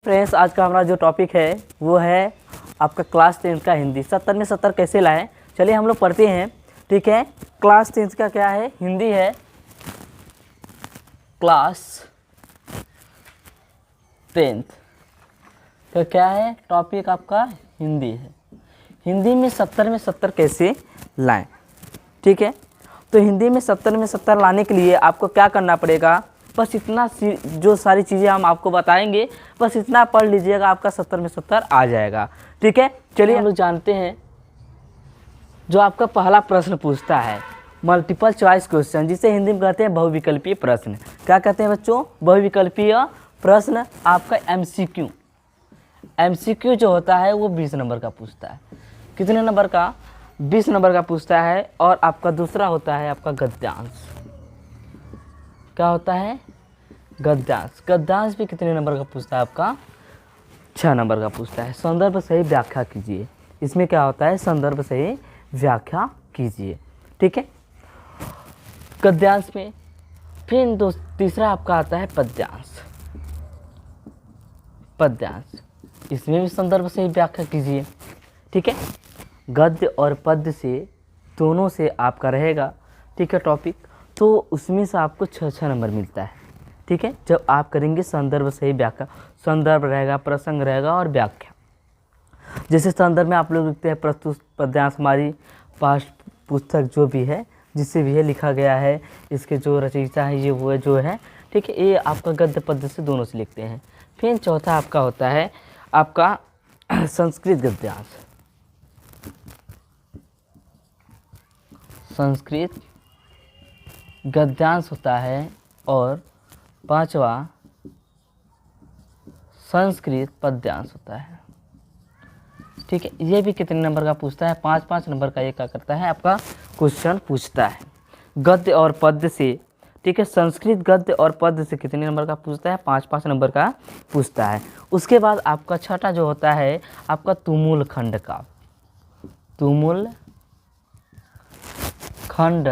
Friends, आज का हमारा जो टॉपिक है वो है आपका क्लास 10 का हिंदी। 70 में 70 कैसे लाएं, चलिए हम लोग पढ़ते हैं। ठीक है, क्लास 10 का क्या है, हिंदी है। क्लास 10 का क्या है, टॉपिक आपका हिंदी है। हिंदी में 70 में 70 कैसे लाएं। ठीक है, तो हिंदी में 70 में 70 लाने के लिए आपको क्या करना पड़ेगा, बस इतना जो सारी चीज़ें हम आपको बताएंगे, बस इतना पढ़ लीजिएगा, आपका 70 में 70 आ जाएगा। ठीक है, चलिए हम लोग जानते हैं। जो आपका पहला प्रश्न पूछता है मल्टीपल चॉइस क्वेश्चन, जिसे हिंदी में कहते हैं बहुविकल्पीय प्रश्न। क्या कहते हैं बच्चों, बहुविकल्पीय प्रश्न। आपका एमसीक्यू जो होता है वो 20 नंबर का पूछता है। कितने नंबर का, 20 नंबर का पूछता है। और आपका दूसरा होता है आपका गद्यांश। क्या होता है, गद्यांश। गद्यांश भी कितने नंबर का पूछता है, आपका 6 नंबर का पूछता है। संदर्भ सही व्याख्या कीजिए। इसमें क्या होता है, संदर्भ सही व्याख्या कीजिए। ठीक है, गद्यांश में। फिर तीसरा आपका आता है पद्यांश। पद्यांश, इसमें भी संदर्भ सही व्याख्या कीजिए। ठीक है, गद्य और पद्य से दोनों से आपका रहेगा। ठीक है, टॉपिक तो उसमें से आपको 6 नंबर मिलता है। ठीक है, जब आप करेंगे संदर्भ सही व्याख्या। संदर्भ रहेगा, प्रसंग रहेगा और व्याख्या। जैसे संदर्भ में आप लोग लिखते हैं प्रस्तुत पद्यांश, हमारी पाठ्य पुस्तक जो भी है, जिससे भी है लिखा गया है, इसके जो रचयिता है ये वो है जो है। ठीक है, ये आपका गद्य पद्य से दोनों से लिखते हैं। फिर चौथा आपका होता है आपका संस्कृत गद्यांश। संस्कृत गद्यांश होता है। और पांचवा संस्कृत पद्यांश होता है। ठीक है, ये भी कितने नंबर का पूछता है, 5-5 नंबर का ये क्या करता है, आपका क्वेश्चन पूछता है गद्य और पद्य से। ठीक है, संस्कृत गद्य और पद्य से कितने नंबर का पूछता है, 5-5 नंबर का पूछता है। उसके बाद आपका छठा जो होता है आपका तुमुल खंड काव्य। तुमुल खंड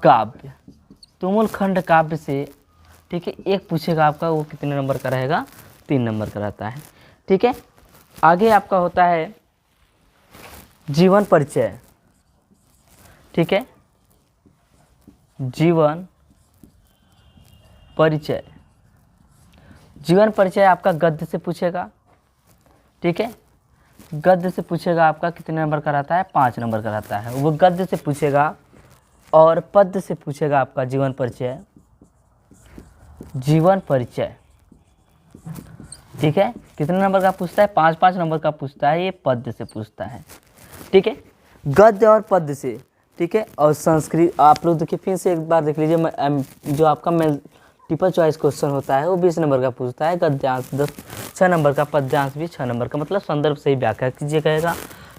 काव्य। तुमुल खंड काव्य से ठीक है एक पूछेगा आपका, वो कितने नंबर का रहेगा, 3 नंबर का रहता है। ठीक है, आगे आपका होता है जीवन परिचय। ठीक है, जीवन परिचय। जीवन परिचय आपका गद्य से पूछेगा। ठीक है, गद्य से पूछेगा, आपका कितने नंबर का रहता है, 5 नंबर का रहता है। वो गद्य से पूछेगा। और पद्य से पूछेगा आपका जीवन परिचय। जीवन परिचय ठीक है, कितने नंबर का पूछता है, 5-5 नंबर का पूछता है। ये पद्य से पूछता है। ठीक है, गद्य और पद्य से। ठीक है, और संस्कृत आप लोग देखिए, फिर से एक बार देख लीजिए। जो आपका मल्टीपल चॉइस क्वेश्चन होता है वो 20 नंबर का पूछता है। गद्यांश 6 नंबर का, पद्यांश भी 6 नंबर का, मतलब संदर्भ सही व्याख्या कीजिए कहेगा।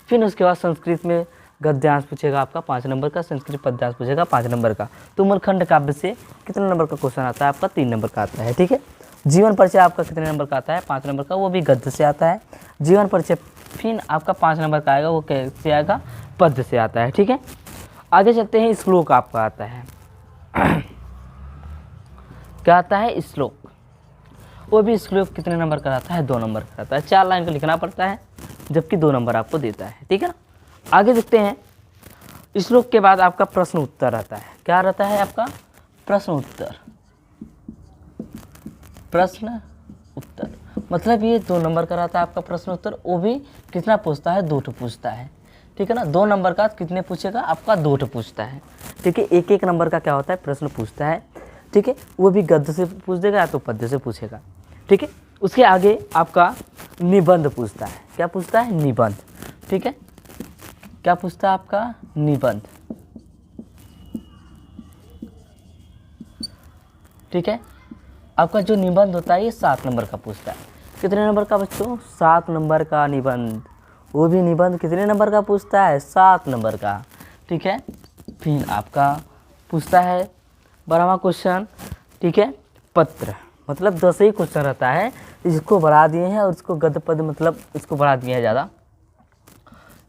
फिर उसके बाद संस्कृत में गद्यांश पूछेगा आपका 5 नंबर का, संस्कृत पद्यांश पूछेगा 5 नंबर का। तुमुल खंड काव्य से कितने नंबर का क्वेश्चन आता है, आपका 3 नंबर का आता है। ठीक है, जीवन परिचय आपका कितने नंबर का आता है, 5 नंबर का, वो भी गद्य से आता है। जीवन परिचय फिर आपका 5 नंबर का आएगा, वो कैसे आएगा, पद्य से आता है। ठीक है, आगे चलते हैं। श्लोक आपका आता है क्या आता है, श्लोक। वो भी श्लोक कितने नंबर का रहता है, 2 नंबर का रहता है। 4 लाइन का लिखना पड़ता है, जबकि 2 नंबर आपको देता है। ठीक है ना, आगे देखते हैं। श्लोक के बाद आपका प्रश्न उत्तर आता है। क्या रहता है आपका, प्रश्न उत्तर। प्रश्न उत्तर मतलब ये 2 नंबर का रहता है आपका प्रश्न उत्तर। वो भी कितना पूछता है, 2 पूछता है। ठीक है ना, 2 नंबर का कितने पूछेगा, आपका 2 पूछता है। ठीक है, 1-1 नंबर का क्या होता है, प्रश्न पूछता है। ठीक है, वो भी गद्य से पूछ देगा या तो पद्य से पूछेगा। ठीक है, उसके आगे आपका निबंध पूछता है। क्या पूछता है, निबंध। ठीक है, क्या पूछता है आपका, निबंध। ठीक है, आपका जो निबंध होता है ये 7 नंबर का पूछता है। कितने नंबर का बच्चों, 7 नंबर का निबंध। वो भी निबंध कितने नंबर का पूछता है, 7 नंबर का। ठीक है, फिर आपका पूछता है 12वां क्वेश्चन। ठीक है, पत्र। मतलब 10 ही क्वेश्चन रहता है, इसको बढ़ा दिए हैं और इसको गद्य पद्य मतलब इसको बढ़ा दिए हैं ज़्यादा।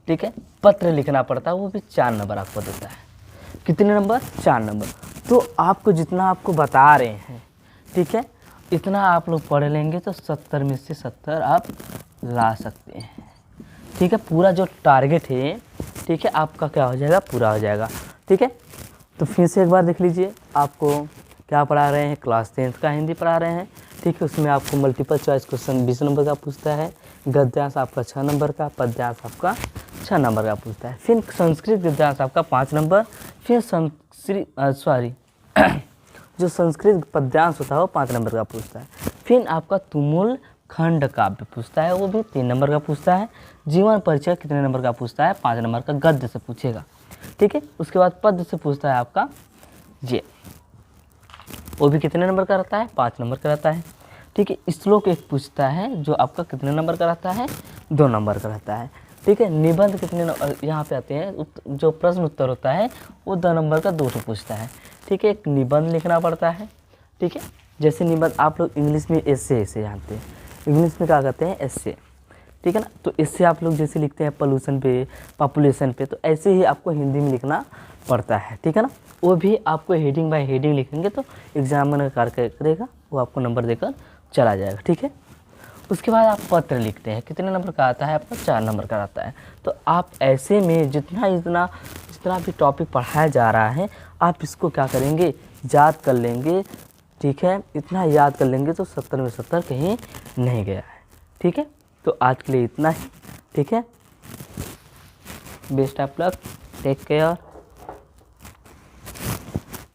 ठीक है, पत्र लिखना पड़ता है, वो भी 4 नंबर आपको देता है। कितने नंबर, 4 नंबर। तो आपको जितना आपको बता रहे हैं, ठीक है, इतना आप लोग पढ़ लेंगे तो 70 में से 70 आप ला सकते हैं। ठीक है, पूरा जो टारगेट है, ठीक है, आपका क्या हो जाएगा, पूरा हो जाएगा। ठीक है, तो फिर से एक बार देख लीजिए, आपको क्या पढ़ा रहे हैं, क्लास 10th का हिंदी पढ़ा रहे हैं। ठीक है, उसमें आपको मल्टीपल चॉइस क्वेश्चन 20 नंबर का पूछता है, गद्यांश आपका 6 नंबर का, पद्यांश आपका 6 नंबर का पूछता है। फिर संस्कृत गद्यांश आपका 5 नंबर, फिर जो संस्कृत पद्यांश होता है वो 5 नंबर का पूछता है। फिर आपका तुमुल खंड काव्य पूछता है, वो भी 3 नंबर का पूछता है। जीवन परिचय कितने नंबर का पूछता है, 5 नंबर का, गद्य से पूछेगा। ठीक है, उसके बाद पद्य से पूछता है आपका ये, वो भी कितने नंबर का रहता है, 5 नंबर का रहता है। ठीक है, श्लोक एक पूछता है जो आपका कितने नंबर का रहता है, 2 नंबर का रहता है। ठीक है, निबंध कितने यहाँ पे आते हैं, जो प्रश्न उत्तर होता है वो 2 नंबर का 2 पूछता है। ठीक है, एक निबंध लिखना पड़ता है। ठीक है, जैसे निबंध आप लोग इंग्लिश में एसे जानते हैं, इंग्लिश में क्या कहते हैं, एसे। ठीक है ना, तो इससे आप लोग जैसे लिखते हैं पोल्यूशन पे, पॉपुलेशन पे, तो ऐसे ही आपको हिंदी में लिखना पड़ता है। ठीक है ना, वो भी आपको हेडिंग बाय हेडिंग लिखेंगे तो एग्जामिनर कार्य करेगा, वो आपको नंबर देकर चला जाएगा। ठीक है, उसके बाद आप पत्र लिखते हैं, कितने नंबर का आता है आपका, 4 नंबर का आता है। तो आप ऐसे में जितना भी टॉपिक पढ़ाया जा रहा है, आप इसको क्या करेंगे, याद कर लेंगे। ठीक है, इतना याद कर लेंगे तो 70 में 70 कहीं नहीं गया है। ठीक है, तो आज के लिए इतना ही। ठीक है, best of luck, take care.